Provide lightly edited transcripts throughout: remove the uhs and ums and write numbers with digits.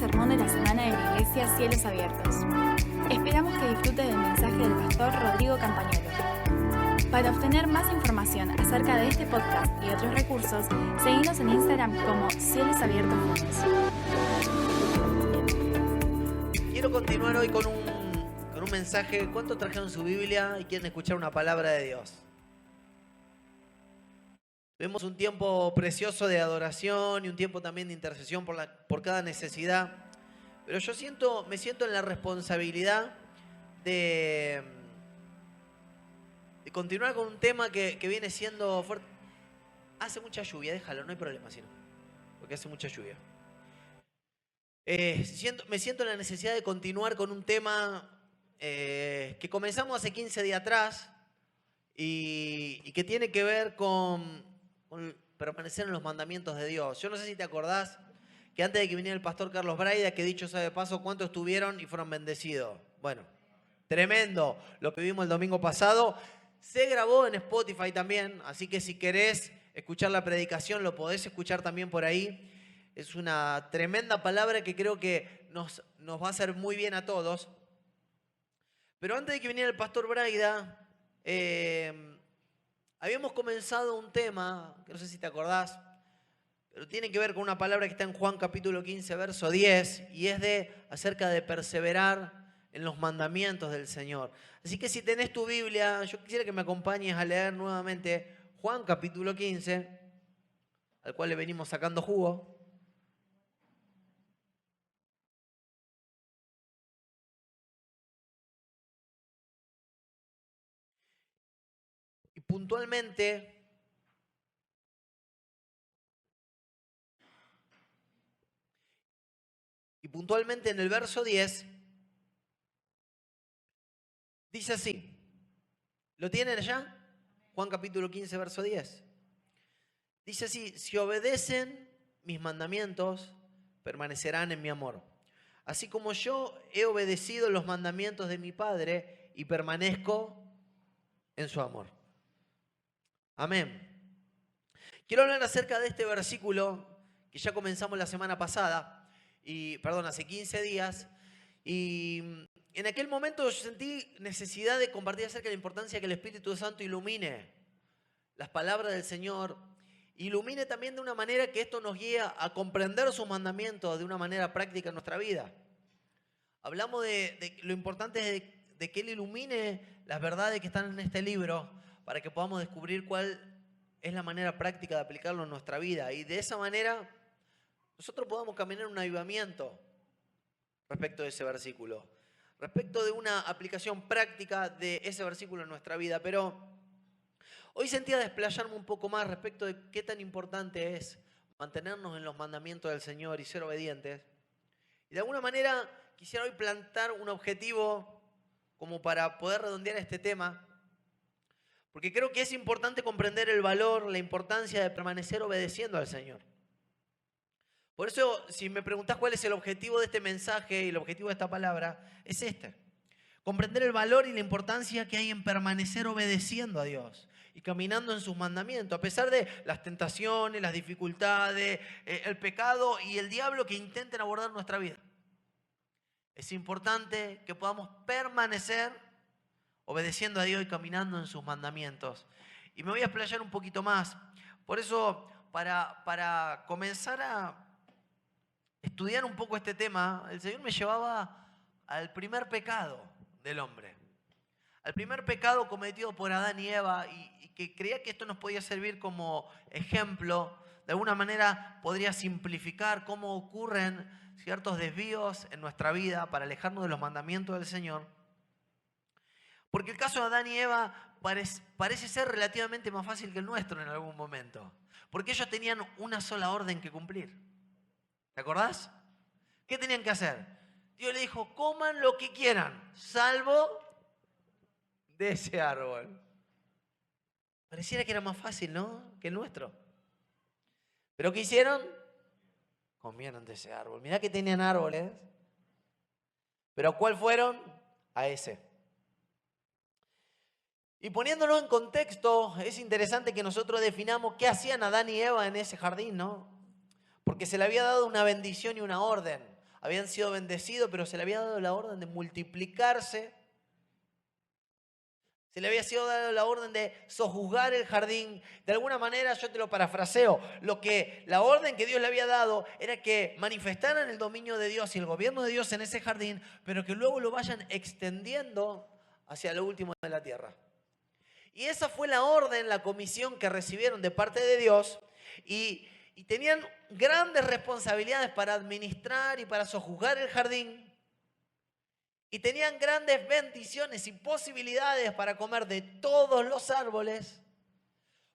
sermón de la semana de la Iglesia Cielos Abiertos. Esperamos que disfrute del mensaje del pastor Rodrigo Campagnolo. Para obtener más información acerca de este podcast y otros recursos, seguinos en Instagram como Cielos Abiertos Juntos. Quiero continuar hoy con un mensaje. ¿Cuántos trajeron su Biblia y quieren escuchar una palabra de Dios? Tuvimos un tiempo precioso de adoración y un tiempo también de intercesión por cada necesidad. Pero yo me siento en la responsabilidad de continuar con un tema que viene siendo fuerte. Hace mucha lluvia, déjalo, no hay problema, sino porque hace mucha lluvia. Me siento en la necesidad de continuar con un tema que comenzamos hace 15 días atrás y que tiene que ver con permanecer en los mandamientos de Dios. Yo no sé si te acordás que antes de que viniera el pastor Carlos Braida, que dicho sea de paso, ¿cuántos estuvieron y fueron bendecidos? Bueno, tremendo lo que vimos el domingo pasado. Se grabó en Spotify también, así que si querés escuchar la predicación, lo podés escuchar también por ahí. Es una tremenda palabra que creo que nos va a hacer muy bien a todos. Pero antes de que viniera el pastor Braida, habíamos comenzado un tema, que no sé si te acordás, pero tiene que ver con una palabra que está en Juan capítulo 15, verso 10, y es acerca de perseverar en los mandamientos del Señor. Así que si tenés tu Biblia, yo quisiera que me acompañes a leer nuevamente Juan capítulo 15, al cual le venimos sacando jugo. Y puntualmente en el verso 10, dice así. ¿Lo tienen allá? Juan capítulo 15, verso 10. Dice así: si obedecen mis mandamientos, permanecerán en mi amor. Así como yo he obedecido los mandamientos de mi Padre y permanezco en su amor. Amén. Quiero hablar acerca de este versículo que ya comenzamos la semana pasada, hace 15 días, y en aquel momento yo sentí necesidad de compartir acerca de la importancia de que el Espíritu Santo ilumine las palabras del Señor, ilumine también de una manera que esto nos guía a comprender sus mandamientos de una manera práctica en nuestra vida. Hablamos de lo importante de que Él ilumine las verdades que están en este libro para que podamos descubrir cuál es la manera práctica de aplicarlo en nuestra vida. Y de esa manera nosotros podamos caminar en un avivamiento respecto de ese versículo, respecto de una aplicación práctica de ese versículo en nuestra vida. Pero hoy sentía desplayarme un poco más respecto de qué tan importante es mantenernos en los mandamientos del Señor y ser obedientes. Y de alguna manera quisiera hoy plantar un objetivo como para poder redondear este tema, porque creo que es importante comprender el valor, la importancia de permanecer obedeciendo al Señor. Por eso, si me preguntás cuál es el objetivo de este mensaje y el objetivo de esta palabra, es este: comprender el valor y la importancia que hay en permanecer obedeciendo a Dios y caminando en sus mandamientos, a pesar de las tentaciones, las dificultades, el pecado y el diablo que intenten abordar nuestra vida. Es importante que podamos permanecer obedeciendo a Dios y caminando en sus mandamientos. Y me voy a explayar un poquito más. Por eso, para comenzar a estudiar un poco este tema, el Señor me llevaba al primer pecado del hombre. Al primer pecado cometido por Adán y Eva, y que creía que esto nos podía servir como ejemplo. De alguna manera podría simplificar cómo ocurren ciertos desvíos en nuestra vida para alejarnos de los mandamientos del Señor. Porque el caso de Adán y Eva parece ser relativamente más fácil que el nuestro en algún momento. Porque ellos tenían una sola orden que cumplir. ¿Te acordás? ¿Qué tenían que hacer? Dios le dijo: coman lo que quieran, salvo de ese árbol. Pareciera que era más fácil, ¿no?, que el nuestro. ¿Pero qué hicieron? Comieron de ese árbol. Mirá que tenían árboles. ¿Pero a cuál fueron? A ese. Y poniéndolo en contexto, es interesante que nosotros definamos qué hacían Adán y Eva en ese jardín, ¿no? Porque se le había dado una bendición y una orden. habían sido bendecidos, pero se le había dado la orden de multiplicarse. Se le había sido dado la orden de sojuzgar el jardín. De alguna manera, yo te lo parafraseo, la orden que Dios le había dado era que manifestaran el dominio de Dios y el gobierno de Dios en ese jardín, pero que luego lo vayan extendiendo hacia lo último de la tierra. Y esa fue la orden, la comisión que recibieron de parte de Dios y tenían grandes responsabilidades para administrar y para sojuzgar el jardín. Y tenían grandes bendiciones y posibilidades para comer de todos los árboles.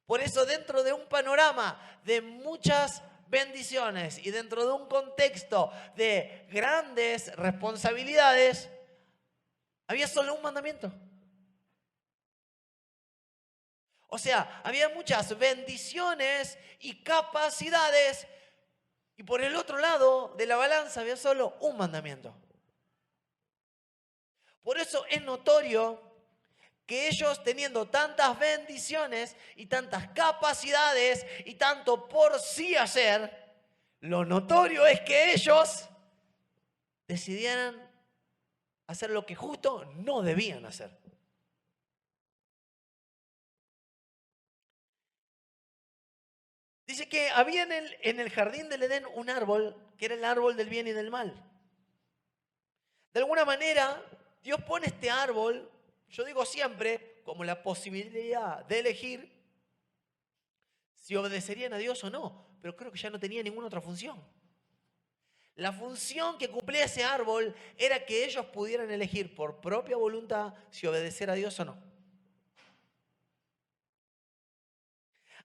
Por eso, dentro de un panorama de muchas bendiciones y dentro de un contexto de grandes responsabilidades, había solo un mandamiento. O sea, había muchas bendiciones y capacidades, y por el otro lado de la balanza había solo un mandamiento. Por eso es notorio que ellos, teniendo tantas bendiciones y tantas capacidades y tanto por sí hacer, lo notorio es que ellos decidieran hacer lo que justo no debían hacer. Dice que había en el jardín del Edén un árbol que era el árbol del bien y del mal. De alguna manera, Dios pone este árbol, yo digo siempre, como la posibilidad de elegir si obedecerían a Dios o no, pero creo que ya no tenía ninguna otra función. La función que cumplía ese árbol era que ellos pudieran elegir por propia voluntad si obedecer a Dios o no.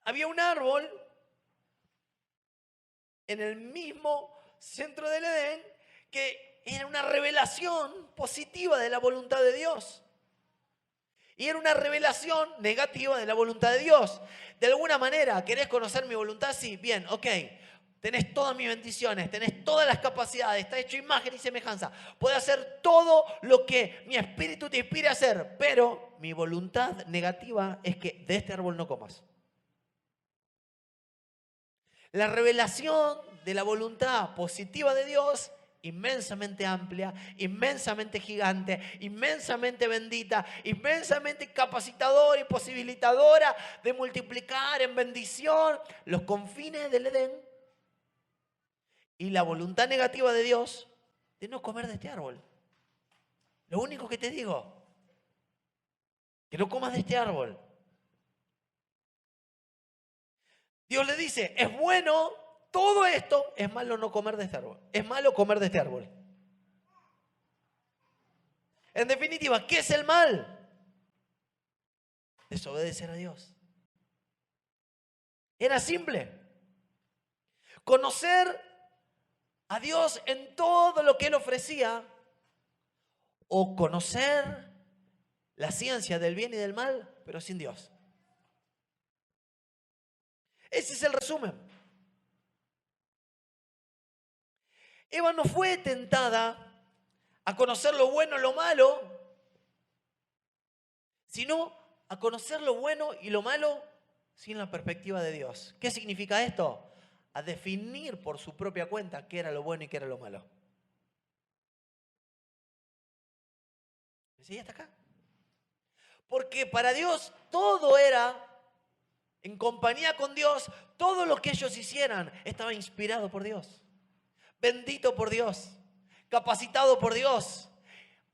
Había un árbol en el mismo centro del Edén que era una revelación positiva de la voluntad de Dios. Y era una revelación negativa de la voluntad de Dios. De alguna manera, ¿querés conocer mi voluntad? Sí, bien, ok. Tenés todas mis bendiciones, tenés todas las capacidades, está hecho imagen y semejanza. Puedes hacer todo lo que mi espíritu te inspire a hacer, pero mi voluntad negativa es que de este árbol no comas. La revelación de la voluntad positiva de Dios, inmensamente amplia, inmensamente gigante, inmensamente bendita, inmensamente capacitadora y posibilitadora de multiplicar en bendición los confines del Edén. Y la voluntad negativa de Dios de no comer de este árbol. Lo único que te digo, que no comas de este árbol. Dios le dice, es bueno todo esto, es malo no comer de este árbol. Es malo comer de este árbol. En definitiva, ¿qué es el mal? Desobedecer a Dios. Era simple. Conocer a Dios en todo lo que Él ofrecía o conocer la ciencia del bien y del mal, pero sin Dios. Ese es el resumen. Eva no fue tentada a conocer lo bueno y lo malo, sino a conocer lo bueno y lo malo sin la perspectiva de Dios. ¿Qué significa esto? A definir por su propia cuenta qué era lo bueno y qué era lo malo. ¿Sí? ¿Hasta acá? Porque para Dios todo era, en compañía con Dios, todo lo que ellos hicieran estaba inspirado por Dios. Bendito por Dios, capacitado por Dios,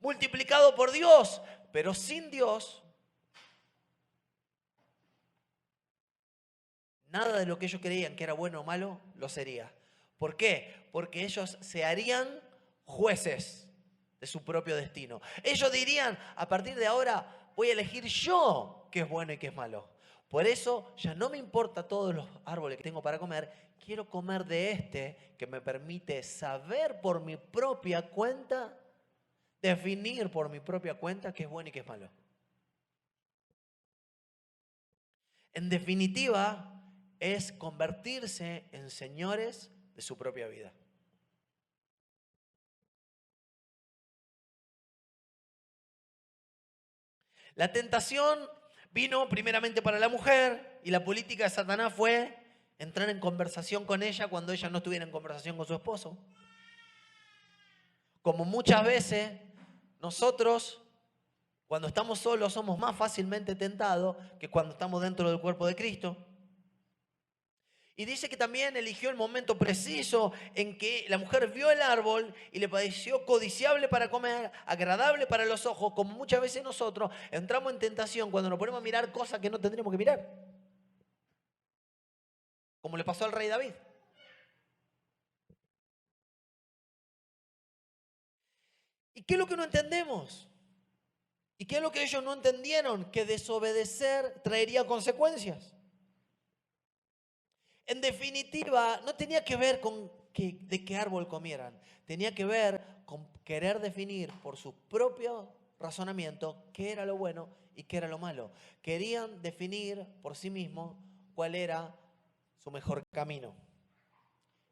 multiplicado por Dios, pero sin Dios, nada de lo que ellos creían que era bueno o malo, lo sería. ¿Por qué? Porque ellos se harían jueces de su propio destino. Ellos dirían, a partir de ahora voy a elegir yo qué es bueno y qué es malo. Por eso ya no me importa todos los árboles que tengo para comer, quiero comer de este que me permite saber por mi propia cuenta, definir por mi propia cuenta qué es bueno y qué es malo. En definitiva, es convertirse en señores de su propia vida. La tentación vino primeramente para la mujer y la política de Satanás fue entrar en conversación con ella cuando ella no estuviera en conversación con su esposo. como muchas veces nosotros, cuando estamos solos, somos más fácilmente tentados que cuando estamos dentro del cuerpo de Cristo. Y dice que también eligió el momento preciso en que la mujer vio el árbol y le pareció codiciable para comer, agradable para los ojos, como muchas veces nosotros entramos en tentación cuando nos ponemos a mirar cosas que no tendríamos que mirar. Como le pasó al rey David. ¿Y qué es lo que no entendemos? ¿Y qué es lo que ellos no entendieron? Que desobedecer traería consecuencias. En definitiva, no tenía que ver con de qué árbol comieran. Tenía que ver con querer definir por su propio razonamiento qué era lo bueno y qué era lo malo. Querían definir por sí mismos cuál era su mejor camino.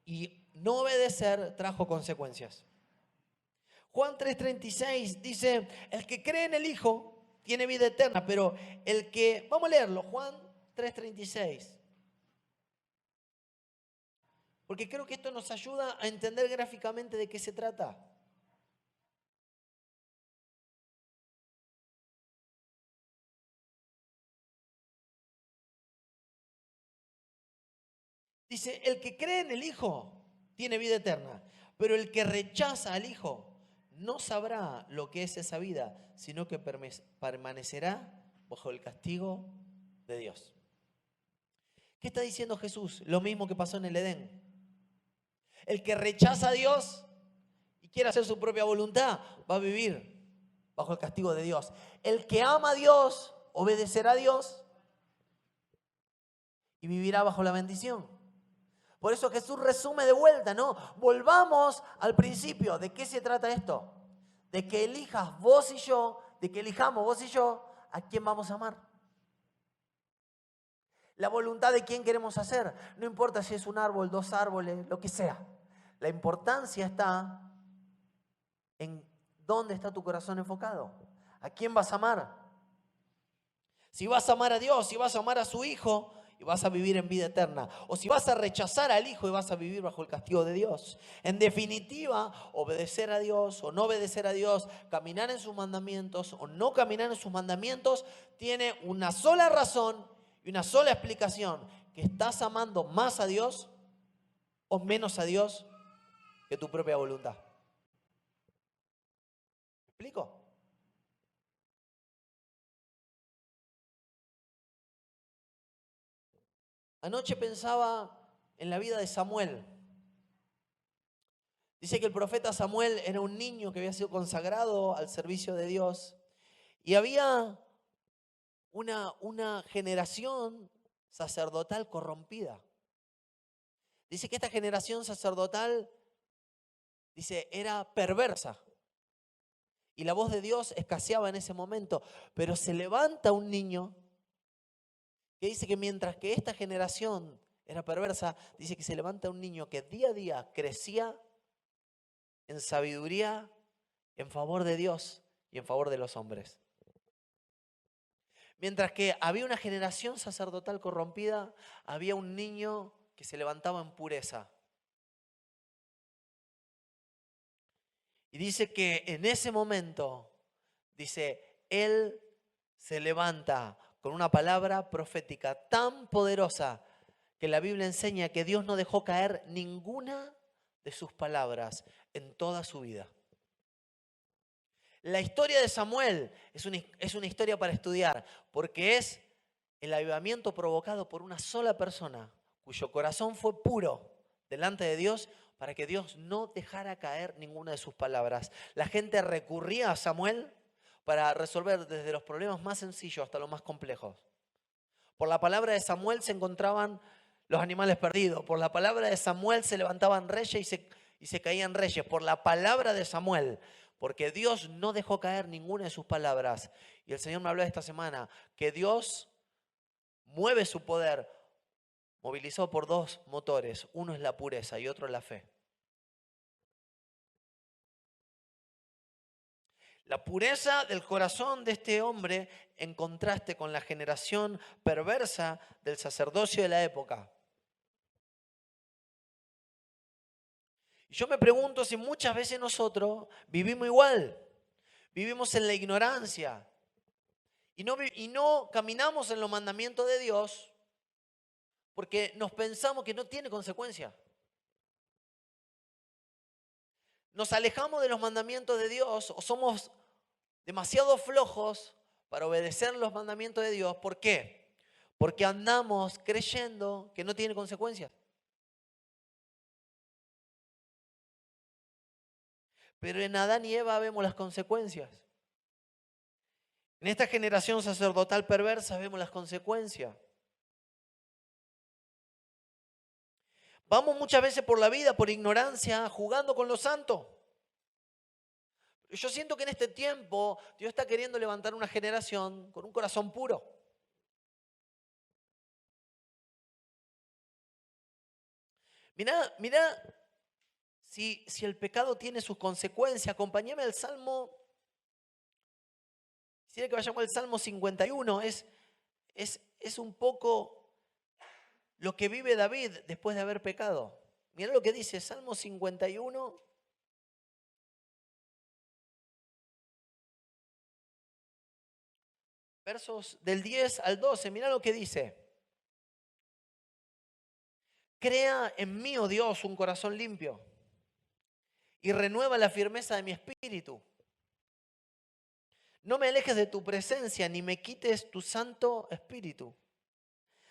Y no obedecer trajo consecuencias. Juan 3:36 dice, el que cree en el Hijo tiene vida eterna, pero el que... Vamos a leerlo, Juan 3:36. Porque creo que esto nos ayuda a entender gráficamente de qué se trata. Dice, el que cree en el Hijo tiene vida eterna, pero el que rechaza al Hijo no sabrá lo que es esa vida, sino que permanecerá bajo el castigo de Dios. ¿Qué está diciendo Jesús? Lo mismo que pasó en el Edén. El que rechaza a Dios y quiere hacer su propia voluntad va a vivir bajo el castigo de Dios. El que ama a Dios obedecerá a Dios y vivirá bajo la bendición. Por eso Jesús resume de vuelta, ¿no? Volvamos al principio. ¿De qué se trata esto? De que elijas vos y yo, de que elijamos vos y yo a quién vamos a amar. La voluntad de quién queremos hacer. No importa si es un árbol, 2 árboles, lo que sea. La importancia está en dónde está tu corazón enfocado. ¿A quién vas a amar? Si vas a amar a Dios, si vas a amar a su Hijo y vas a vivir en vida eterna. O si vas a rechazar al Hijo y vas a vivir bajo el castigo de Dios. En definitiva, obedecer a Dios o no obedecer a Dios, caminar en sus mandamientos o no caminar en sus mandamientos, tiene una sola razón y una sola explicación. Que estás amando más a Dios o menos a Dios que tu propia voluntad. ¿Me explico? Anoche pensaba en la vida de Samuel. Dice que el profeta Samuel era un niño que había sido consagrado al servicio de Dios. Y había una generación sacerdotal corrompida. Dice que esta generación sacerdotal, dice, era perversa. Y la voz de Dios escaseaba en ese momento. Pero se levanta un niño que dice que mientras que esta generación era perversa, dice que se levanta un niño que día a día crecía en sabiduría, en favor de Dios y en favor de los hombres. Mientras que había una generación sacerdotal corrompida, había un niño que se levantaba en pureza. Y dice que en ese momento, dice, él se levanta con una palabra profética tan poderosa que la Biblia enseña que Dios no dejó caer ninguna de sus palabras en toda su vida. La historia de Samuel es una historia para estudiar, porque es el avivamiento provocado por una sola persona, cuyo corazón fue puro delante de Dios, para que Dios no dejara caer ninguna de sus palabras. La gente recurría a Samuel para resolver desde los problemas más sencillos hasta los más complejos. Por la palabra de Samuel se encontraban los animales perdidos. Por la palabra de Samuel se levantaban reyes y se caían reyes. Por la palabra de Samuel. Porque Dios no dejó caer ninguna de sus palabras. Y el Señor me habló esta semana que Dios mueve su poder movilizado por 2 motores. Uno es la pureza y otro es la fe. La pureza del corazón de este hombre en contraste con la generación perversa del sacerdocio de la época. Yo me pregunto si muchas veces nosotros vivimos igual, vivimos en la ignorancia y no caminamos en los mandamientos de Dios porque nos pensamos que no tiene consecuencia. Nos alejamos de los mandamientos de Dios o somos demasiado flojos para obedecer los mandamientos de Dios. ¿Por qué? Porque andamos creyendo que no tiene consecuencias. Pero en Adán y Eva vemos las consecuencias. En esta generación sacerdotal perversa vemos las consecuencias. Vamos muchas veces por la vida, por ignorancia, jugando con los santos. Yo siento que en este tiempo Dios está queriendo levantar una generación con un corazón puro. Mirá si el pecado tiene sus consecuencias. Acompáñame al Salmo. Quisiera que vayamos al Salmo 51. Es un poco lo que vive David después de haber pecado. Mirá lo que dice Salmo 51. Versos del 10 al 12. Mirá lo que dice. Crea en mí, oh Dios, un corazón limpio y renueva la firmeza de mi espíritu. No me alejes de tu presencia ni me quites tu santo espíritu.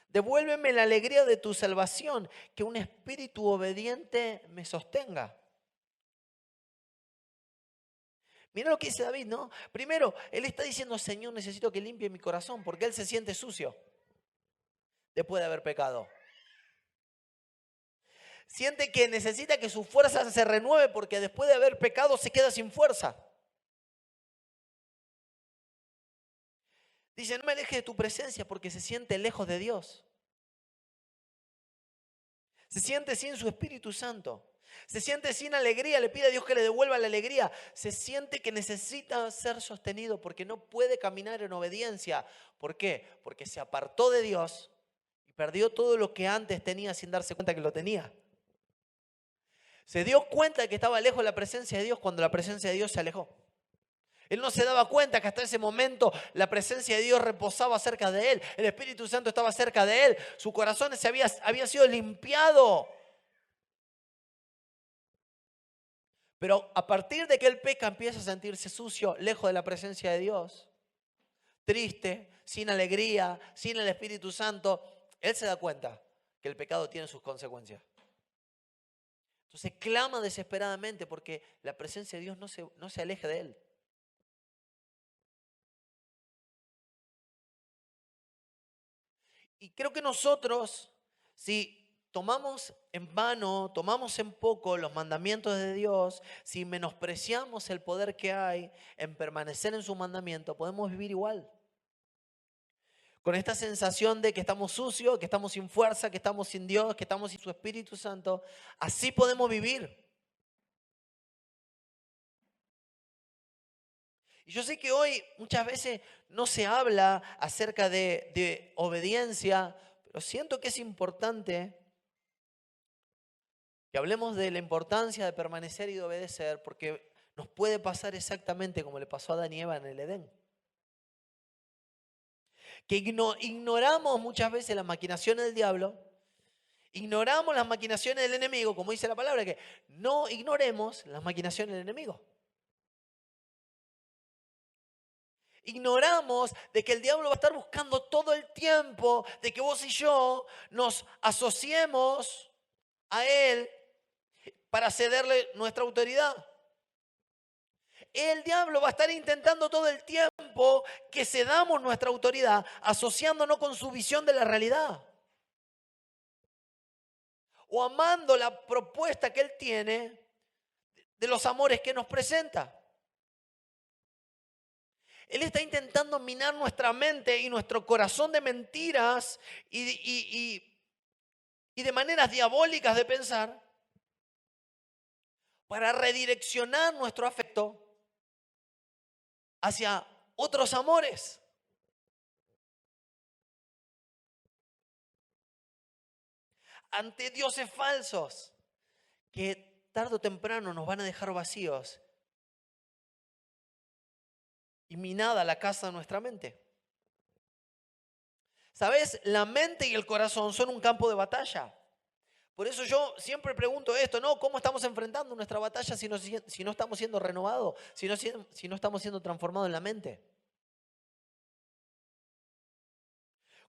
Devuélveme la alegría de tu salvación, que un espíritu obediente me sostenga. Mira lo que dice David, ¿no? Primero, él está diciendo, Señor, necesito que limpie mi corazón, porque él se siente sucio después de haber pecado. Siente que necesita que su fuerza se renueve, porque después de haber pecado se queda sin fuerza. Dice, no me alejes de tu presencia, porque se siente lejos de Dios. Se siente sin su Espíritu Santo. Se siente sin alegría, le pide a Dios que le devuelva la alegría. Se siente que necesita ser sostenido porque no puede caminar en obediencia. ¿Por qué? Porque se apartó de Dios y perdió todo lo que antes tenía sin darse cuenta que lo tenía. Se dio cuenta de que estaba lejos de la presencia de Dios cuando la presencia de Dios se alejó. Él no se daba cuenta que hasta ese momento la presencia de Dios reposaba cerca de él. El Espíritu Santo estaba cerca de él. Su corazón había sido limpiado. Pero a partir de que él peca, empieza a sentirse sucio, lejos de la presencia de Dios. Triste, sin alegría, sin el Espíritu Santo. Él se da cuenta que el pecado tiene sus consecuencias. Entonces clama desesperadamente porque la presencia de Dios no se aleje de él. Y creo que nosotros, si tomamos en vano, tomamos en poco los mandamientos de Dios, si menospreciamos el poder que hay en permanecer en su mandamiento, podemos vivir igual. Con esta sensación de que estamos sucios, que estamos sin fuerza, que estamos sin Dios, que estamos sin su Espíritu Santo, así podemos vivir. Y yo sé que hoy muchas veces no se habla acerca de obediencia, pero siento que es importante que hablemos de la importancia de permanecer y de obedecer, porque nos puede pasar exactamente como le pasó a Adán y Eva en el Edén. Que ignoramos muchas veces las maquinaciones del diablo, ignoramos las maquinaciones del enemigo, como dice la palabra, que no ignoremos las maquinaciones del enemigo. Ignoramos de que el diablo va a estar buscando todo el tiempo de que vos y yo nos asociemos a él para cederle nuestra autoridad. El diablo va a estar intentando todo el tiempo que cedamos nuestra autoridad, asociándonos con su visión de la realidad. O amando la propuesta que él tiene de los amores que nos presenta. Él está intentando minar nuestra mente y nuestro corazón de mentiras y de maneras diabólicas de pensar para redireccionar nuestro afecto hacia otros amores. Ante dioses falsos que tarde o temprano nos van a dejar vacíos y minada la casa de nuestra mente. ¿Sabes? La mente y el corazón son un campo de batalla. Por eso yo siempre pregunto esto, ¿no? ¿Cómo estamos enfrentando nuestra batalla si no estamos siendo renovados, si no estamos siendo transformados en la mente?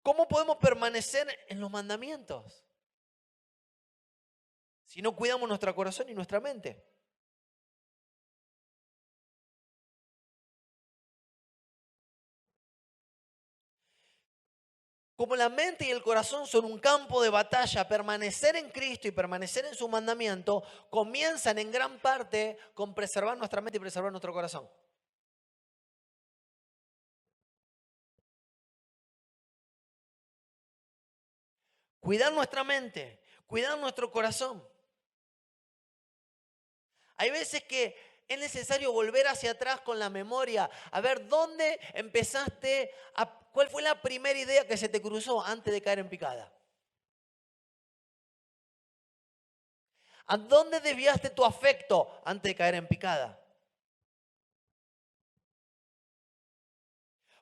¿Cómo podemos permanecer en los mandamientos si no cuidamos nuestro corazón y nuestra mente? Como la mente y el corazón son un campo de batalla, permanecer en Cristo y permanecer en su mandamiento comienzan en gran parte con preservar nuestra mente y preservar nuestro corazón. Cuidar nuestra mente, cuidar nuestro corazón. Hay veces que es necesario volver hacia atrás con la memoria, a ver dónde empezaste, cuál fue la primera idea que se te cruzó antes de caer en picada. ¿A dónde desviaste tu afecto antes de caer en picada?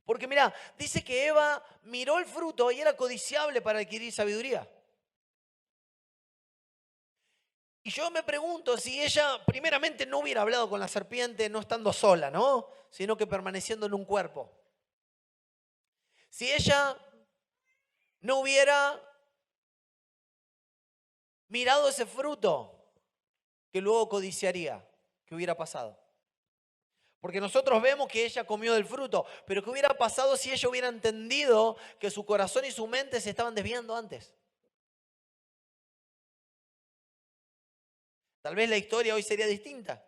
Porque mira, dice que Eva miró el fruto y era codiciable para adquirir sabiduría. Y yo me pregunto si ella primeramente no hubiera hablado con la serpiente no estando sola, ¿no? Sino que permaneciendo en un cuerpo. Si ella no hubiera mirado ese fruto que luego codiciaría, ¿qué hubiera pasado? Porque nosotros vemos que ella comió del fruto, pero ¿qué hubiera pasado si ella hubiera entendido que su corazón y su mente se estaban desviando antes? Tal vez la historia hoy sería distinta.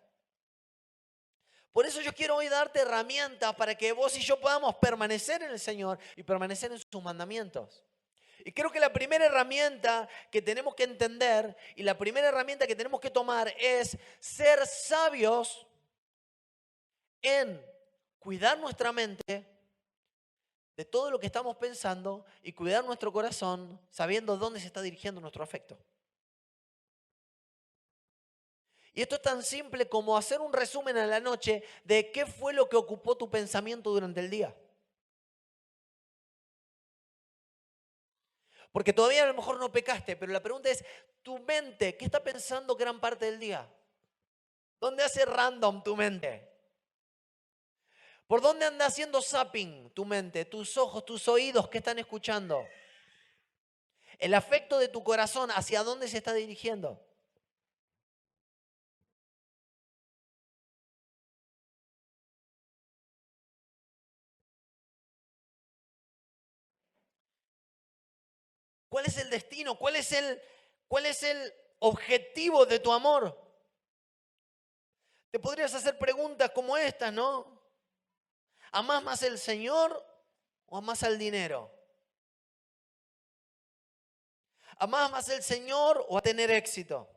Por eso yo quiero hoy darte herramientas para que vos y yo podamos permanecer en el Señor y permanecer en sus mandamientos. Y creo que la primera herramienta que tenemos que entender y la primera herramienta que tenemos que tomar es ser sabios en cuidar nuestra mente de todo lo que estamos pensando y cuidar nuestro corazón sabiendo dónde se está dirigiendo nuestro afecto. Y esto es tan simple como hacer un resumen a la noche de qué fue lo que ocupó tu pensamiento durante el día. Porque todavía a lo mejor no pecaste, pero la pregunta es, tu mente, ¿qué está pensando gran parte del día? ¿Dónde hace random tu mente? ¿Por dónde anda haciendo zapping tu mente, tus ojos, tus oídos, qué están escuchando? El afecto de tu corazón, ¿hacia dónde se está dirigiendo? ¿Cuál es el destino? ¿Cuál es el objetivo de tu amor? Te podrías hacer preguntas como estas, ¿no? ¿Amás más el Señor o amás al dinero? ¿Amás más el Señor o a tener éxito?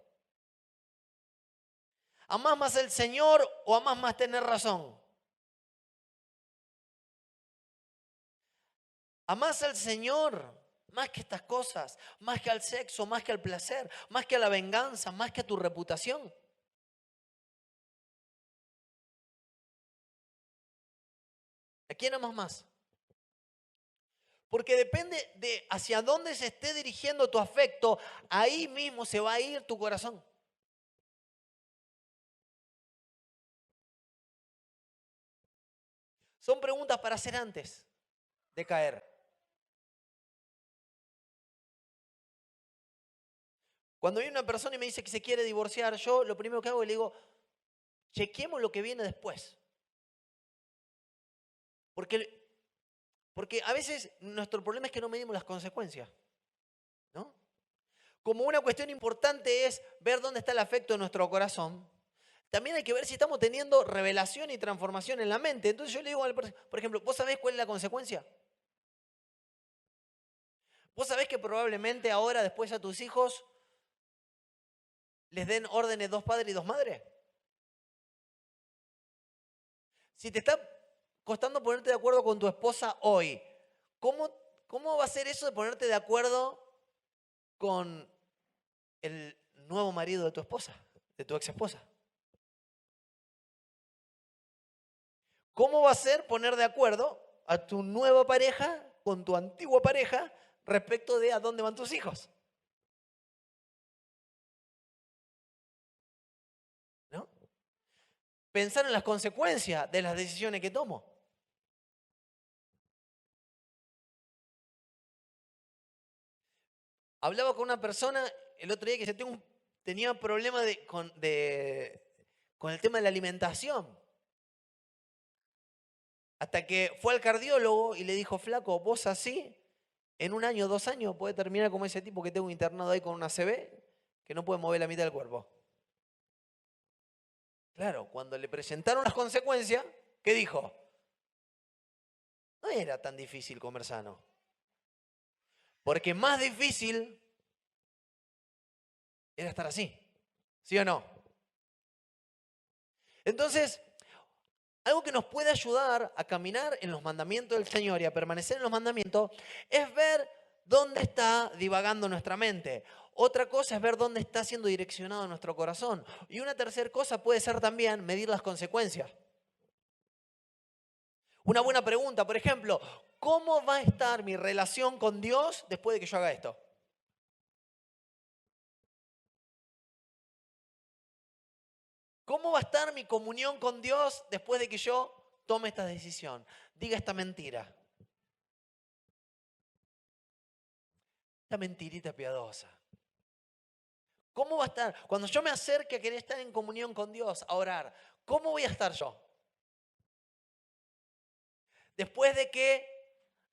¿Amás más el Señor o amás más tener razón? ¿Amás al Señor más que estas cosas? Más que al sexo, más que al placer, más que a la venganza, más que a tu reputación. ¿A quién amas más? Porque depende de hacia dónde se esté dirigiendo tu afecto, ahí mismo se va a ir tu corazón. Son preguntas para hacer antes de caer. Cuando viene una persona y me dice que se quiere divorciar, yo lo primero que hago es le digo, chequemos lo que viene después. Porque a veces nuestro problema es que no medimos las consecuencias, ¿no? Como una cuestión importante es ver dónde está el afecto de nuestro corazón, también hay que ver si estamos teniendo revelación y transformación en la mente. Entonces yo le digo, por ejemplo, ¿vos sabés cuál es la consecuencia? ¿Vos sabés que probablemente ahora después a tus hijos les den órdenes 2 padres y 2 madres? Si te está costando ponerte de acuerdo con tu esposa hoy, ¿cómo va a ser eso de ponerte de acuerdo con el nuevo marido de tu esposa? de tu ex esposa? ¿Cómo va a ser poner de acuerdo a tu nueva pareja con tu antigua pareja respecto de a dónde van tus hijos? ¿No? Pensar en las consecuencias de las decisiones que tomo. Hablaba con una persona el otro día que tenía un problema con el tema de la alimentación. Hasta que fue al cardiólogo y le dijo, flaco, vos así, en 1 año, 2 años, puede terminar como ese tipo que tengo internado ahí con una ACV, que no puede mover la mitad del cuerpo. Claro, cuando le presentaron las consecuencias, ¿qué dijo? No era tan difícil comer sano. Porque más difícil era estar así. ¿Sí o no? Entonces, algo que nos puede ayudar a caminar en los mandamientos del Señor y a permanecer en los mandamientos es ver dónde está divagando nuestra mente. Otra cosa es ver dónde está siendo direccionado nuestro corazón. Y una tercera cosa puede ser también medir las consecuencias. Una buena pregunta, por ejemplo, ¿cómo va a estar mi relación con Dios después de que yo haga esto? ¿Cómo va a estar mi comunión con Dios después de que yo tome esta decisión? Diga esta mentira. Esta mentirita piadosa. ¿Cómo va a estar? Cuando yo me acerque a querer estar en comunión con Dios, a orar, ¿cómo voy a estar yo? Después de que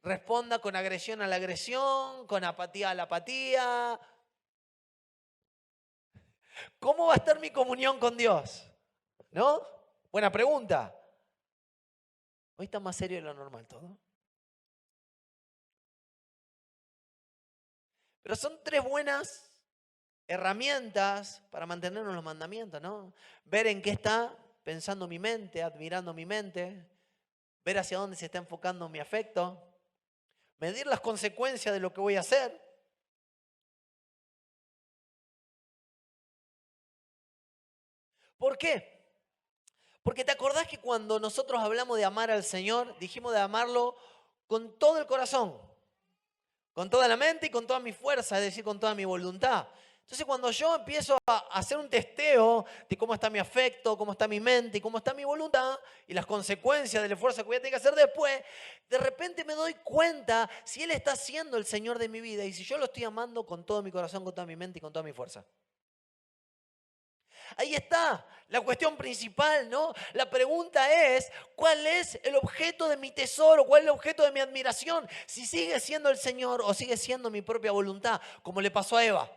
responda con agresión a la agresión, con apatía a la apatía. ¿Cómo va a estar mi comunión con Dios? ¿No? Buena pregunta. Hoy está más serio de lo normal todo. Pero son 3 buenas herramientas para mantenernos en los mandamientos, ¿no? Ver en qué está pensando mi mente, admirando mi mente, ver hacia dónde se está enfocando mi afecto, medir las consecuencias de lo que voy a hacer. ¿Por qué? Porque te acordás que cuando nosotros hablamos de amar al Señor, dijimos de amarlo con todo el corazón, con toda la mente y con toda mi fuerza, es decir, con toda mi voluntad. Entonces cuando yo empiezo a hacer un testeo de cómo está mi afecto, cómo está mi mente y cómo está mi voluntad y las consecuencias del esfuerzo que voy a tener que hacer después, de repente me doy cuenta si Él está siendo el Señor de mi vida y si yo lo estoy amando con todo mi corazón, con toda mi mente y con toda mi fuerza. Ahí está la cuestión principal, ¿no? La pregunta es, ¿cuál es el objeto de mi tesoro? ¿Cuál es el objeto de mi admiración? Si sigue siendo el Señor o sigue siendo mi propia voluntad, como le pasó a Eva.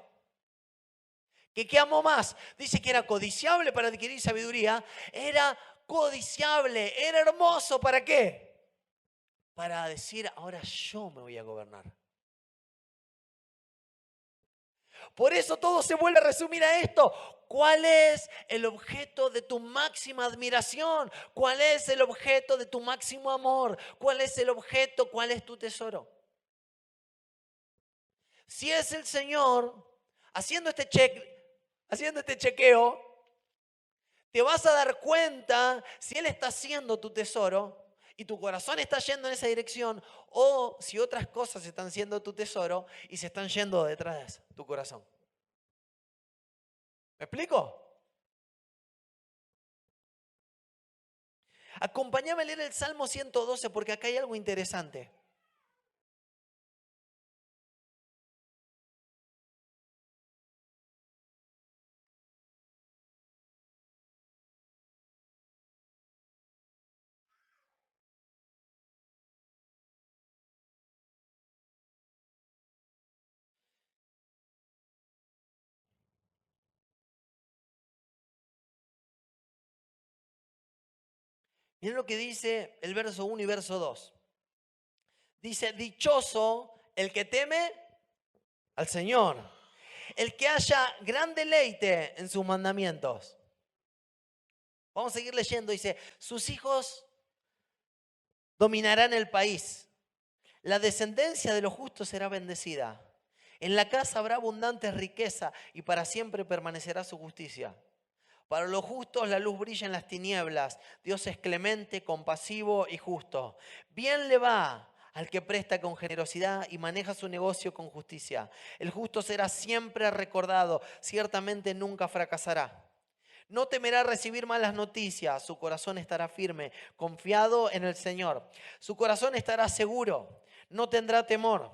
¿Qué amó más? Dice que era codiciable para adquirir sabiduría. Era codiciable, era hermoso. ¿Para qué? Para decir, ahora yo me voy a gobernar. Por eso todo se vuelve a resumir a esto. ¿Cuál es el objeto de tu máxima admiración? ¿Cuál es el objeto de tu máximo amor? ¿Cuál es el objeto? ¿Cuál es tu tesoro? Si es el Señor, haciendo este chequeo, te vas a dar cuenta si Él está siendo tu tesoro y tu corazón está yendo en esa dirección o si otras cosas están siendo tu tesoro y se están yendo detrás de tu corazón. ¿Me explico? Acompáñame a leer el Salmo 112 porque acá hay algo interesante. Miren lo que dice el verso 1 y verso 2. Dice, dichoso el que teme al Señor, el que haya gran deleite en sus mandamientos. Vamos a seguir leyendo. Dice, sus hijos dominarán el país. La descendencia de los justos será bendecida. En la casa habrá abundante riqueza y para siempre permanecerá su justicia. Para los justos la luz brilla en las tinieblas. Dios es clemente, compasivo y justo. Bien le va al que presta con generosidad y maneja su negocio con justicia. El justo será siempre recordado, ciertamente nunca fracasará. No temerá recibir malas noticias, su corazón estará firme, confiado en el Señor. Su corazón estará seguro, no tendrá temor.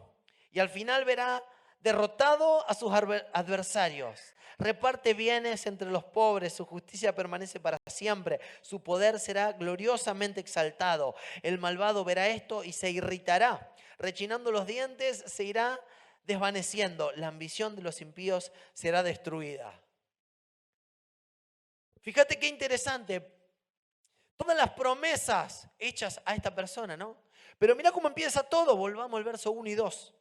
Y al final verá derrotado a sus adversarios. Reparte bienes entre los pobres, su justicia permanece para siempre, su poder será gloriosamente exaltado. El malvado verá esto y se irritará, rechinando los dientes se irá desvaneciendo, la ambición de los impíos será destruida. Fíjate qué interesante, todas las promesas hechas a esta persona, ¿no? Pero mira cómo empieza todo, volvamos al verso 1 y 2.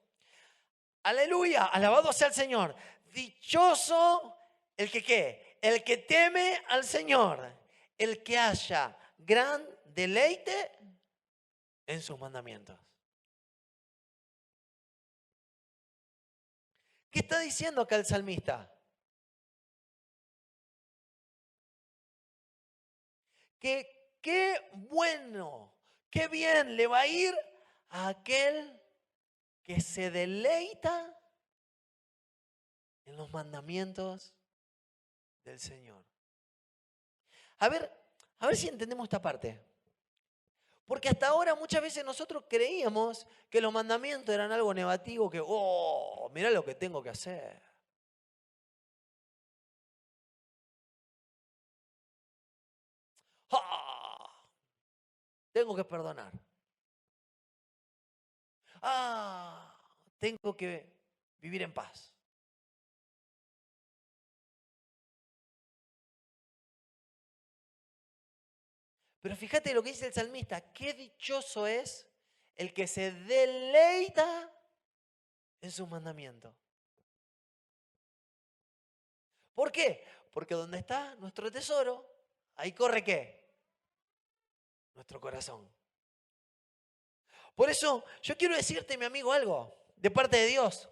Aleluya, alabado sea el Señor. Dichoso el que ¿qué? El que teme al Señor, el que haya gran deleite en sus mandamientos. ¿Qué está diciendo acá el salmista? Que qué bueno, qué bien le va a ir a aquel que se deleita en los mandamientos del Señor. A ver si entendemos esta parte. Porque hasta ahora muchas veces nosotros creíamos que los mandamientos eran algo negativo, que, mirá lo que tengo que hacer. ¡Ah! Tengo que perdonar. Tengo que vivir en paz. Pero fíjate lo que dice el salmista, qué dichoso es el que se deleita en sus mandamientos. ¿Por qué? Porque donde está nuestro tesoro, ahí corre ¿qué? Nuestro corazón. Por eso yo quiero decirte, mi amigo, algo de parte de Dios.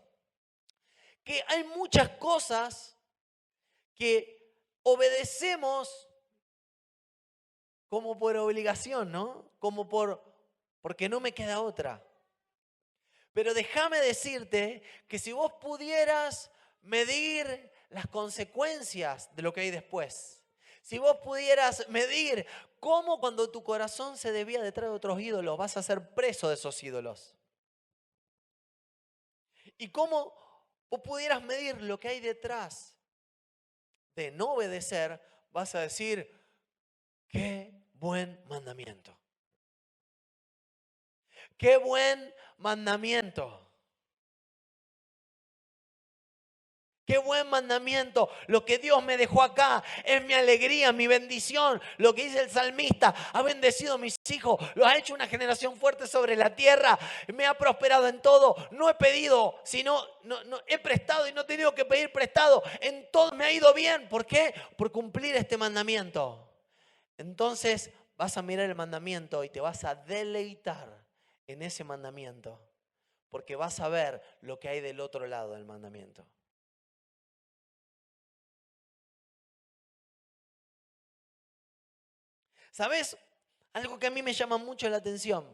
Que hay muchas cosas que obedecemos como por obligación, ¿no? Como porque no me queda otra. Pero déjame decirte que si vos pudieras medir las consecuencias de lo que hay después, si vos pudieras medir cómo cuando tu corazón se desvía detrás de otros ídolos vas a ser preso de esos ídolos, y cómo vos pudieras medir lo que hay detrás de no obedecer, vas a decir, qué buen mandamiento. Qué buen mandamiento. Qué buen mandamiento. Lo que Dios me dejó acá es mi alegría, mi bendición. Lo que dice el salmista, ha bendecido a mis hijos, lo ha hecho una generación fuerte sobre la tierra, me ha prosperado en todo. No he pedido, sino no he prestado y no he tenido que pedir prestado. En todo me ha ido bien. ¿Por qué? Por cumplir este mandamiento. Entonces vas a mirar el mandamiento y te vas a deleitar en ese mandamiento, porque vas a ver lo que hay del otro lado del mandamiento. ¿Sabes? Algo que a mí me llama mucho la atención.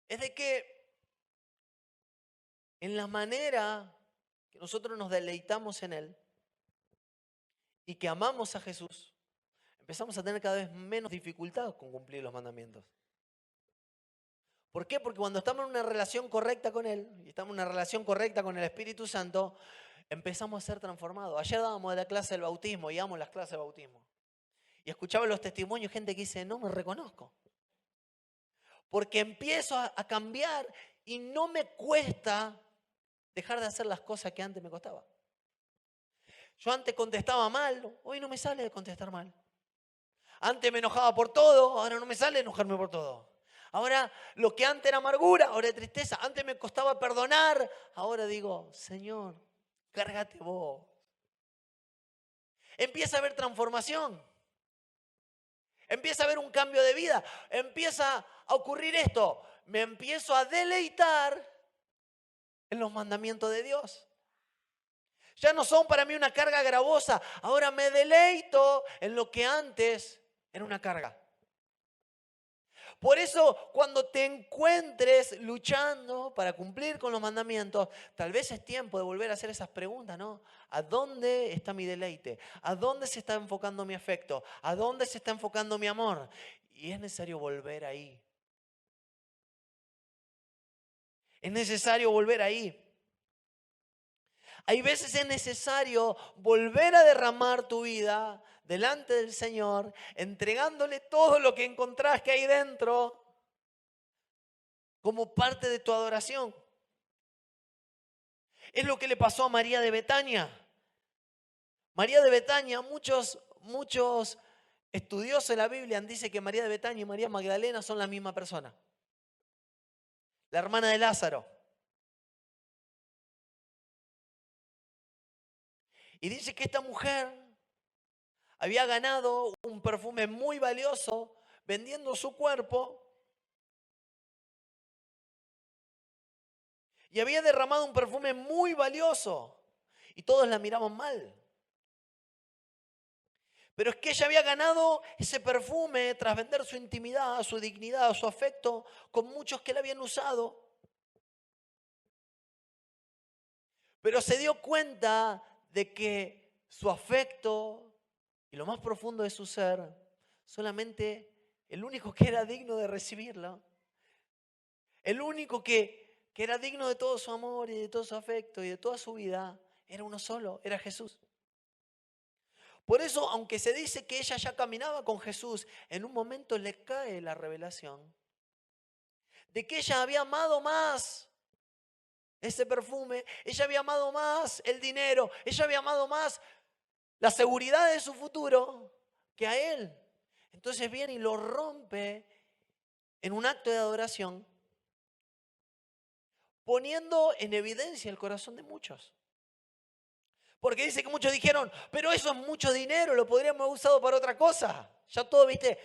Es de que en la manera que nosotros nos deleitamos en Él y que amamos a Jesús, empezamos a tener cada vez menos dificultad con cumplir los mandamientos. ¿Por qué? Porque cuando estamos en una relación correcta con Él y estamos en una relación correcta con el Espíritu Santo, empezamos a ser transformados. Ayer dábamos de la clase del bautismo y damos las clases de bautismo. Y escuchaba los testimonios, gente que dice, no me reconozco. Porque empiezo a cambiar y no me cuesta dejar de hacer las cosas que antes me costaba. Yo antes contestaba mal, hoy no me sale de contestar mal. Antes me enojaba por todo, ahora no me sale enojarme por todo. Ahora lo que antes era amargura, ahora es tristeza. Antes me costaba perdonar, ahora digo, Señor, cárgate vos. Empieza a haber transformación. Empieza a haber un cambio de vida. Empieza a ocurrir esto. Me empiezo a deleitar en los mandamientos de Dios. Ya no son para mí una carga gravosa. Ahora me deleito en lo que antes era una carga. Por eso, cuando te encuentres luchando para cumplir con los mandamientos, tal vez es tiempo de volver a hacer esas preguntas, ¿no? ¿A dónde está mi deleite? ¿A dónde se está enfocando mi afecto? ¿A dónde se está enfocando mi amor? Y es necesario volver ahí. Es necesario volver ahí. Hay veces es necesario volver a derramar tu vida delante del Señor, entregándole todo lo que encontrás que hay dentro como parte de tu adoración. Es lo que le pasó a María de Betania. María de Betania, muchos estudiosos de la Biblia dicen que María de Betania y María Magdalena son la misma persona. La hermana de Lázaro. Y dice que esta mujer había ganado un perfume muy valioso vendiendo su cuerpo y había derramado un perfume muy valioso y todos la miraban mal. Pero es que ella había ganado ese perfume tras vender su intimidad, su dignidad, su afecto con muchos que la habían usado. Pero se dio cuenta de que su afecto y lo más profundo de su ser, solamente el único que era digno de recibirlo, el único que era digno de todo su amor y de todo su afecto y de toda su vida, era uno solo, era Jesús. Por eso, aunque se dice que ella ya caminaba con Jesús, en un momento le cae la revelación de que ella había amado más ese perfume, ella había amado más el dinero, ella había amado más la seguridad de su futuro que a él. Entonces viene y lo rompe en un acto de adoración, poniendo en evidencia el corazón de muchos. Porque dice que muchos dijeron, pero eso es mucho dinero, lo podríamos haber usado para otra cosa. Ya todo, viste,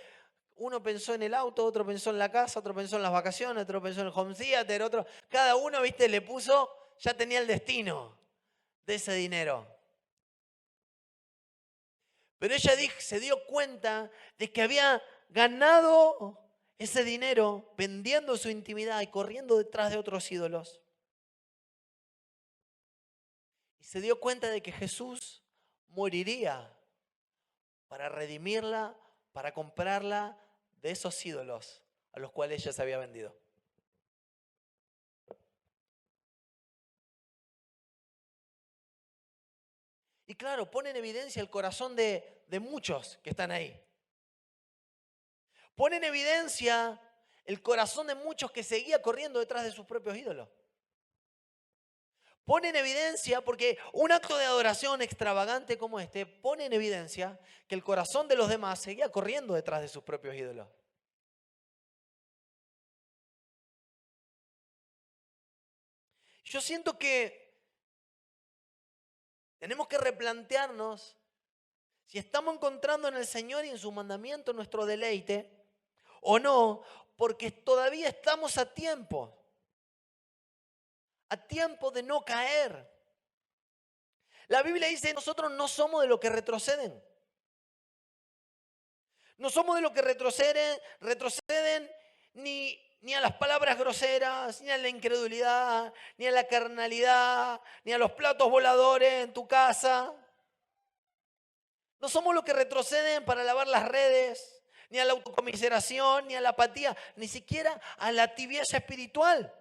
uno pensó en el auto, otro pensó en la casa, otro pensó en las vacaciones, otro pensó en el home theater, otro, cada uno, viste, le puso, ya tenía el destino de ese dinero. Pero ella se dio cuenta de que había ganado ese dinero vendiendo su intimidad y corriendo detrás de otros ídolos. Y se dio cuenta de que Jesús moriría para redimirla, para comprarla de esos ídolos a los cuales ella se había vendido. Y claro, pone en evidencia el corazón de muchos que están ahí. Pone en evidencia el corazón de muchos que seguía corriendo detrás de sus propios ídolos. Pone en evidencia, porque un acto de adoración extravagante como este pone en evidencia que el corazón de los demás seguía corriendo detrás de sus propios ídolos. Yo siento que tenemos que replantearnos si estamos encontrando en el Señor y en su mandamiento nuestro deleite o no, porque todavía estamos a tiempo de no caer. La Biblia dice, nosotros no somos de los que retroceden. No somos de los que retroceden ni a las palabras groseras, ni a la incredulidad, ni a la carnalidad, ni a los platos voladores en tu casa. No somos los que retroceden para lavar las redes, ni a la autocomiseración, ni a la apatía, ni siquiera a la tibieza espiritual.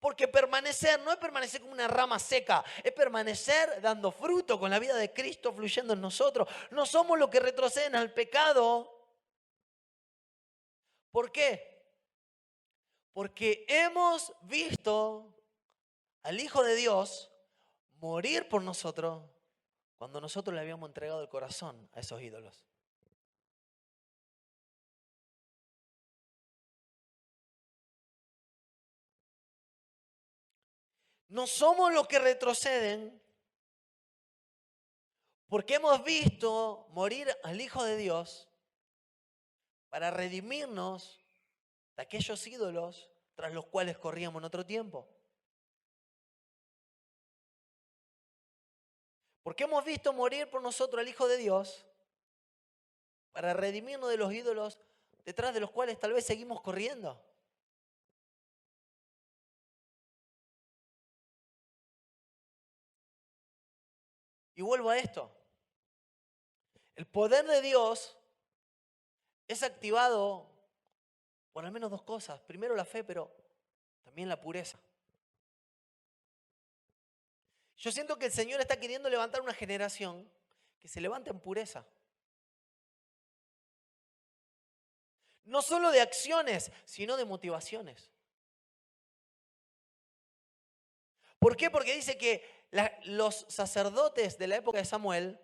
Porque permanecer no es permanecer como una rama seca, es permanecer dando fruto con la vida de Cristo fluyendo en nosotros. No somos los que retroceden al pecado. ¿Por qué? Porque hemos visto al Hijo de Dios morir por nosotros cuando nosotros le habíamos entregado el corazón a esos ídolos. No somos los que retroceden porque hemos visto morir al Hijo de Dios para redimirnos de aquellos ídolos tras los cuales corríamos en otro tiempo. Porque hemos visto morir por nosotros al Hijo de Dios para redimirnos de los ídolos detrás de los cuales tal vez seguimos corriendo. Y vuelvo a esto. El poder de Dios es activado por al menos dos cosas. Primero la fe, pero también la pureza. Yo siento que el Señor está queriendo levantar una generación que se levante en pureza. No solo de acciones, sino de motivaciones. ¿Por qué? Porque dice que los sacerdotes de la época de Samuel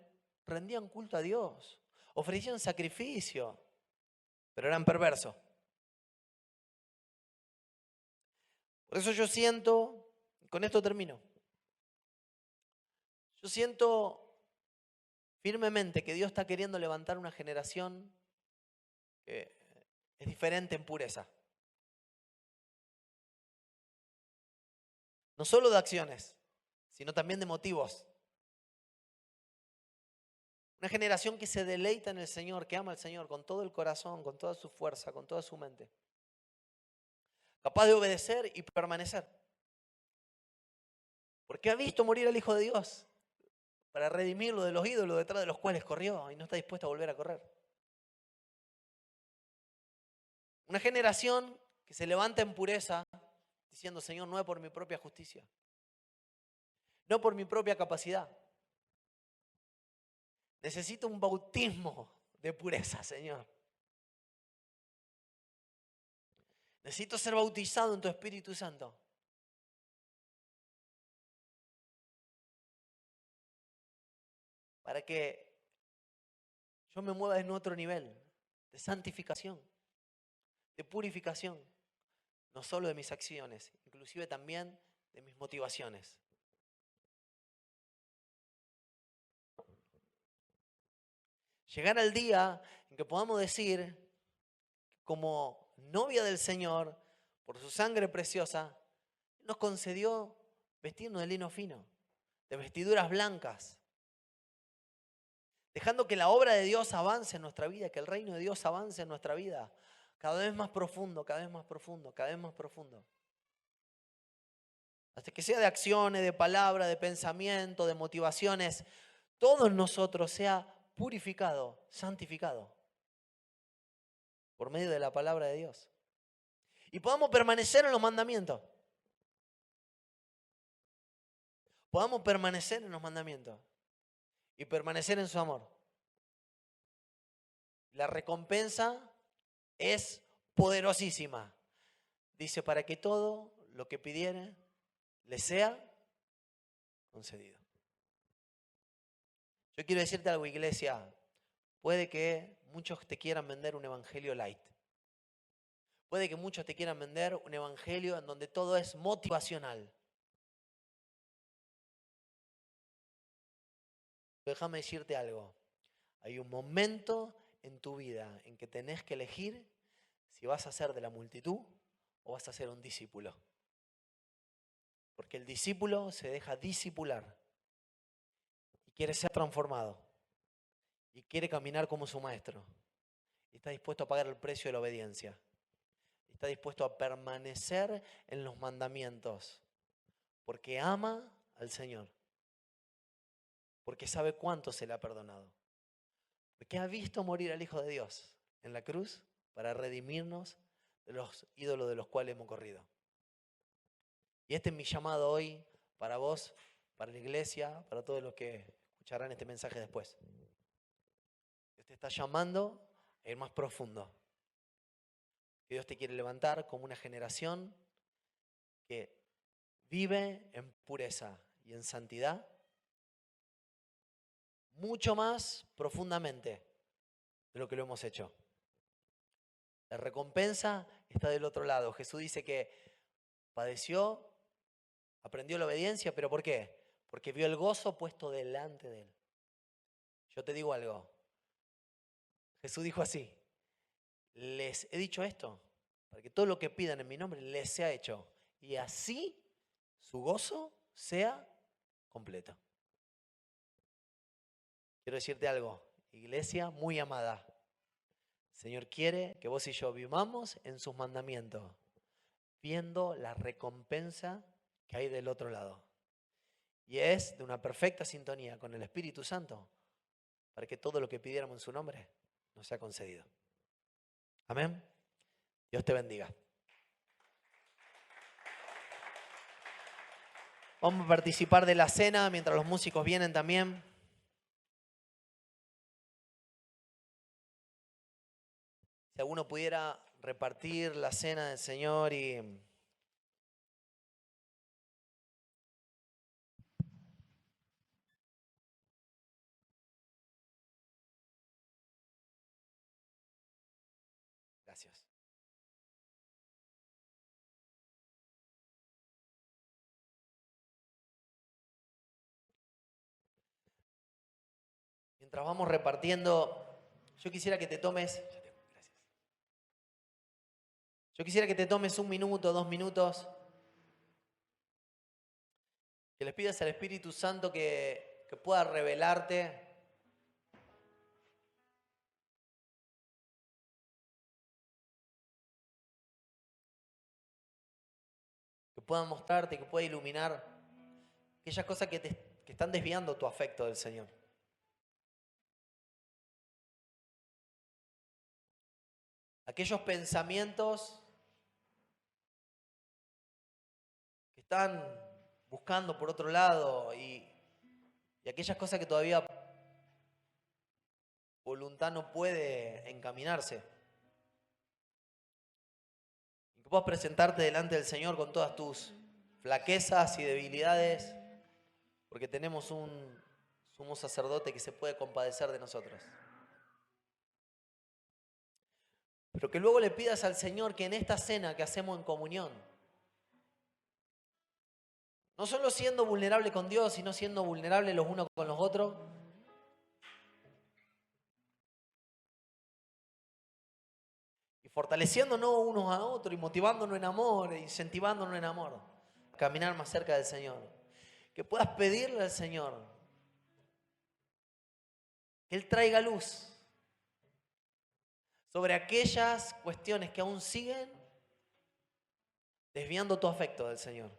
rendían culto a Dios, ofrecían sacrificio, pero eran perversos. Por eso yo siento, con esto termino, yo siento firmemente que Dios está queriendo levantar una generación que es diferente en pureza. No solo de acciones, sino también de motivos. Una generación que se deleita en el Señor, que ama al Señor con todo el corazón, con toda su fuerza, con toda su mente. Capaz de obedecer y permanecer. Porque ha visto morir al Hijo de Dios para redimirlo de los ídolos detrás de los cuales corrió y no está dispuesto a volver a correr. Una generación que se levanta en pureza diciendo, Señor, no es por mi propia justicia, no por mi propia capacidad. Necesito un bautismo de pureza, Señor. Necesito ser bautizado en tu Espíritu Santo. Para que yo me mueva en otro nivel de santificación, de purificación, no solo de mis acciones, inclusive también de mis motivaciones. Llegar al día en que podamos decir, como novia del Señor, por su sangre preciosa, nos concedió vestirnos de lino fino, de vestiduras blancas, dejando que la obra de Dios avance en nuestra vida, que el reino de Dios avance en nuestra vida, cada vez más profundo, cada vez más profundo, cada vez más profundo. Hasta que sea de acciones, de palabras, de pensamiento, de motivaciones, todo en nosotros sea purificado, santificado, por medio de la palabra de Dios. Y podamos permanecer en los mandamientos. Podamos permanecer en los mandamientos y permanecer en su amor. La recompensa es poderosísima. Dice, para que todo lo que pidiere le sea concedido. Yo quiero decirte algo, iglesia. Puede que muchos te quieran vender un evangelio light. Puede que muchos te quieran vender un evangelio en donde todo es motivacional. Déjame decirte algo. Hay un momento en tu vida en que tenés que elegir si vas a ser de la multitud o vas a ser un discípulo. Porque el discípulo se deja discipular y quiere ser transformado y quiere caminar como su maestro. Y está dispuesto a pagar el precio de la obediencia. Está dispuesto a permanecer en los mandamientos porque ama al Señor. Porque sabe cuánto se le ha perdonado. Porque ha visto morir al Hijo de Dios en la cruz para redimirnos de los ídolos de los cuales hemos corrido. Y este es mi llamado hoy para vos, para la iglesia, para todos los que escucharán este mensaje después. Dios te está llamando a ir más profundo. Que Dios te quiere levantar como una generación que vive en pureza y en santidad mucho más profundamente de lo que lo hemos hecho. La recompensa está del otro lado. Jesús dice que padeció, aprendió la obediencia, ¿pero por qué? Porque vio el gozo puesto delante de él. Yo te digo algo. Jesús dijo así, les he dicho esto, para que todo lo que pidan en mi nombre les sea hecho. Y así su gozo sea completo. quiero decirte algo, iglesia muy amada. El Señor quiere que vos y yo vivamos en sus mandamientos, viendo la recompensa que hay del otro lado. Y es de una perfecta sintonía con el Espíritu Santo para que todo lo que pidiéramos en su nombre nos sea concedido. Amén. Dios te bendiga. Vamos a participar de la cena mientras los músicos vienen también. Si alguno pudiera repartir la cena del Señor y... Gracias. Mientras vamos repartiendo, yo quisiera que te tomes... Yo quisiera que te tomes 1 minuto, 2 minutos, que les pidas al Espíritu Santo que pueda revelarte que pueda mostrarte, que pueda iluminar aquellas cosas que están desviando tu afecto del Señor. Aquellos pensamientos que están buscando por otro lado y aquellas cosas que todavía voluntad no puede encaminarse. Y que puedas presentarte delante del Señor con todas tus flaquezas y debilidades, porque tenemos un sumo sacerdote que se puede compadecer de nosotros. Pero que luego le pidas al Señor que en esta cena que hacemos en comunión, no solo siendo vulnerable con Dios, sino siendo vulnerable los unos con los otros, y fortaleciéndonos unos a otros y motivándonos en amor, e incentivándonos en amor, a caminar más cerca del Señor. Que puedas pedirle al Señor que Él traiga luz sobre aquellas cuestiones que aún siguen desviando tu afecto del Señor.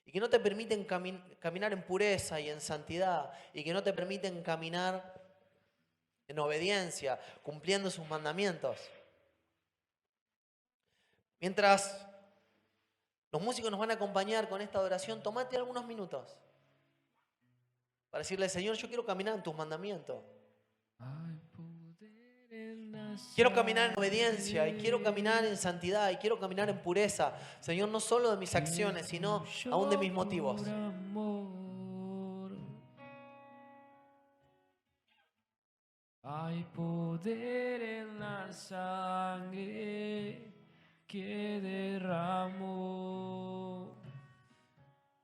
Y que no te permiten caminar en pureza y en santidad. Y que no te permiten caminar en obediencia, cumpliendo sus mandamientos. Mientras los músicos nos van a acompañar con esta adoración, tomate algunos minutos para decirle, Señor, yo quiero caminar en tus mandamientos. Quiero caminar en obediencia y quiero caminar en santidad y quiero caminar en pureza. Señor, no solo de mis acciones, sino aún de mis motivos. Hay poder en la sangre que derramó.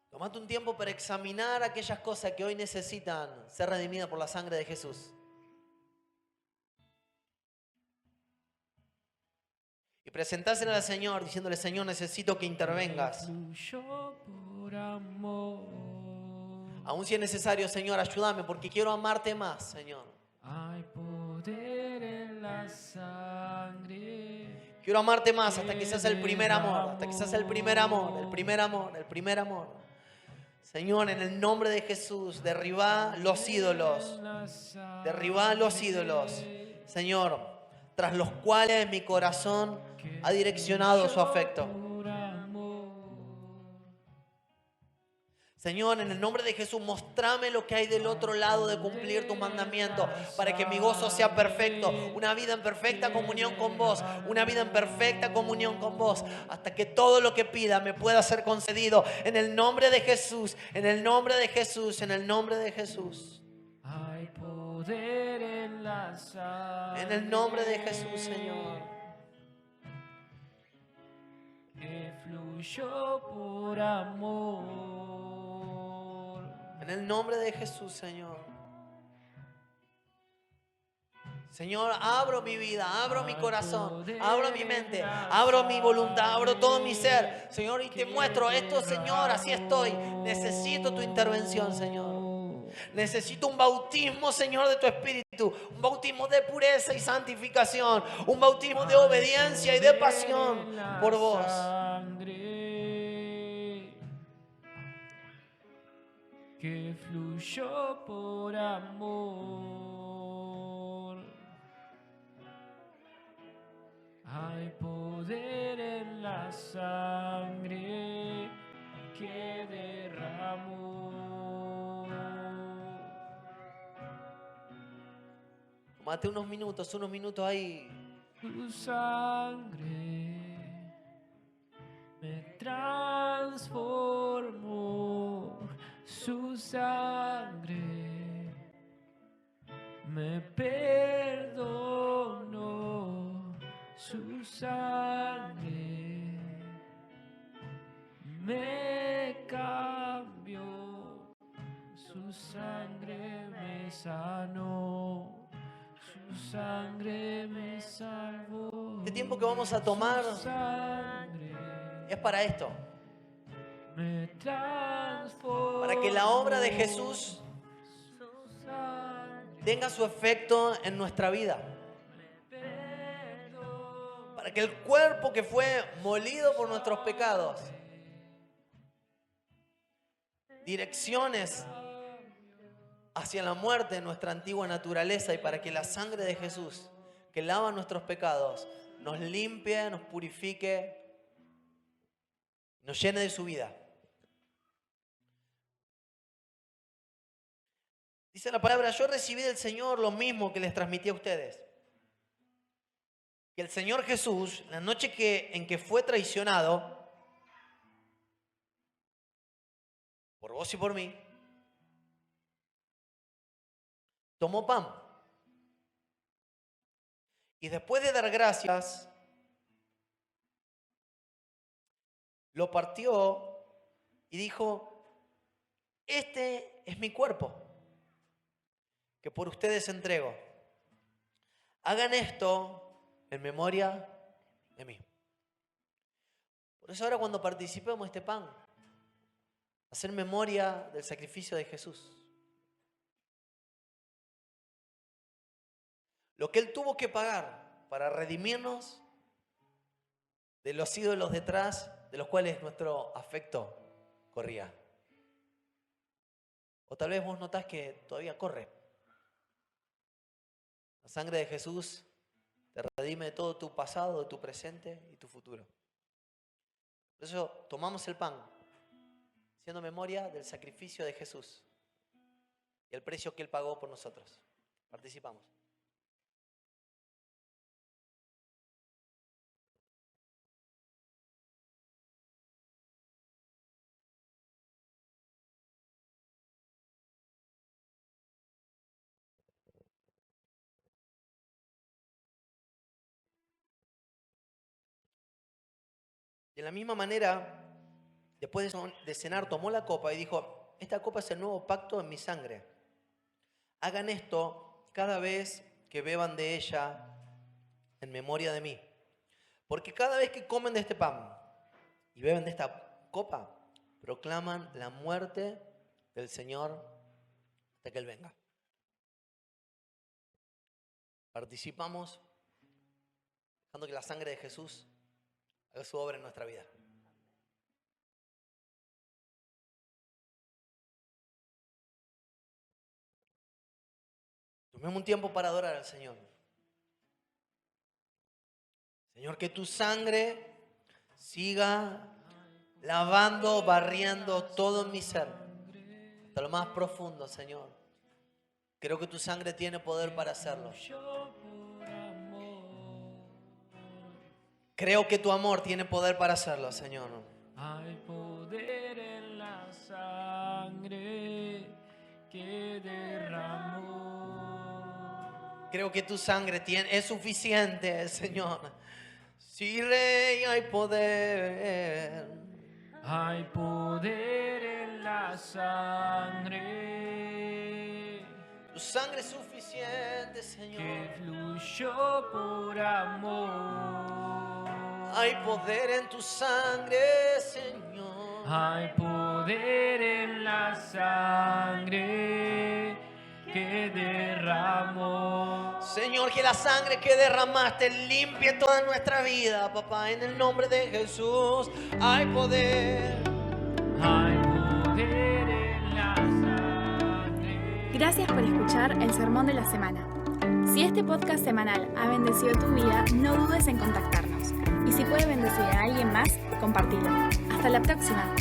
Tómate un tiempo para examinar aquellas cosas que hoy necesitan ser redimidas por la sangre de Jesús. Y presentársela al Señor diciéndole, Señor, necesito que intervengas. Aún si es necesario, Señor, ayúdame porque quiero amarte más, Señor. Hay poder en la sangre. Quiero amarte más hasta que seas el primer amor, hasta que seas el primer amor, el primer amor, el primer amor. Señor, en el nombre de Jesús, derriba los ídolos. Derriba los ídolos, Señor, tras los cuales mi corazón ha direccionado su afecto. Señor, en el nombre de Jesús, mostrame lo que hay del otro lado de cumplir tus mandamientos para que mi gozo sea perfecto, una vida en perfecta comunión con vos, una vida en perfecta comunión con vos, hasta que todo lo que pida me pueda ser concedido en el nombre de Jesús, en el nombre de Jesús, en el nombre de Jesús. Hay poder en la sangre. En el nombre de Jesús, Señor. Que fluyó por amor. En el nombre de Jesús, Señor. Señor, abro mi vida, abro mi corazón, abro mi mente, abro mi voluntad, abro todo mi ser. Señor, y te muestro esto, Señor, así estoy. Necesito tu intervención, Señor. Necesito un bautismo, Señor, de tu Espíritu. Un bautismo de pureza y santificación. Un bautismo de obediencia y de pasión por vos. Que fluyó por amor. Hay poder en la sangre que derramó. Tómate unos minutos ahí. Tu sangre me transformó. Su sangre me perdonó. Su sangre me cambió. Su sangre me sanó. Su sangre me salvó. Este tiempo que vamos a tomar Su sangre es para esto. me transformó. Para que la obra de Jesús Su sangre tenga su efecto en nuestra vida. perdonó. Para que el cuerpo que fue molido por nuestros pecados, direcciones hacia la muerte de nuestra antigua naturaleza, y para que la sangre de Jesús, que lava nuestros pecados, nos limpie, nos purifique, nos llene de su vida. Dice la palabra: yo recibí del Señor lo mismo que les transmití a ustedes. Que el Señor Jesús, la noche en que fue traicionado por vos y por mí, tomó pan. Y después de dar gracias, lo partió y dijo: este es mi cuerpo, que por ustedes entrego. Hagan esto en memoria de mí. Por eso ahora, cuando participemos de este pan, hacer memoria del sacrificio de Jesús. Lo que Él tuvo que pagar para redimirnos de los ídolos detrás de los cuales nuestro afecto corría. O tal vez vos notás que todavía corre. La sangre de Jesús te redime de todo tu pasado, de tu presente y tu futuro. Por eso tomamos el pan, haciendo memoria del sacrificio de Jesús y el precio que Él pagó por nosotros. Participamos. De la misma manera, después de cenar, tomó la copa y dijo: esta copa es el nuevo pacto en mi sangre. Hagan esto cada vez que beban de ella en memoria de mí. Porque cada vez que comen de este pan y beben de esta copa, proclaman la muerte del Señor hasta que Él venga. Participamos dejando que la sangre de Jesús haga su obra en nuestra vida. Tomemos un tiempo para adorar al Señor. Señor, que tu sangre siga lavando, barriendo todo mi ser, hasta lo más profundo, Señor. Creo que tu sangre tiene poder para hacerlo. Creo que tu amor tiene poder para hacerlo, Señor. Hay poder en la sangre que derramó. Creo que tu sangre es suficiente, Señor. Sí, Rey, hay poder. Hay poder en la sangre Tu sangre es suficiente, Señor. que fluyó por amor. Hay poder en tu sangre, Señor. Hay poder en la sangre que derramó. Señor, que la sangre que derramaste limpie toda nuestra vida, papá, en el nombre de Jesús. Hay poder. Hay poder en la sangre. Gracias por escuchar el Sermón de la Semana. Si este podcast semanal ha bendecido tu vida, no dudes en contactarnos. Y si puede bendecir a alguien más, compartilo. Hasta la próxima.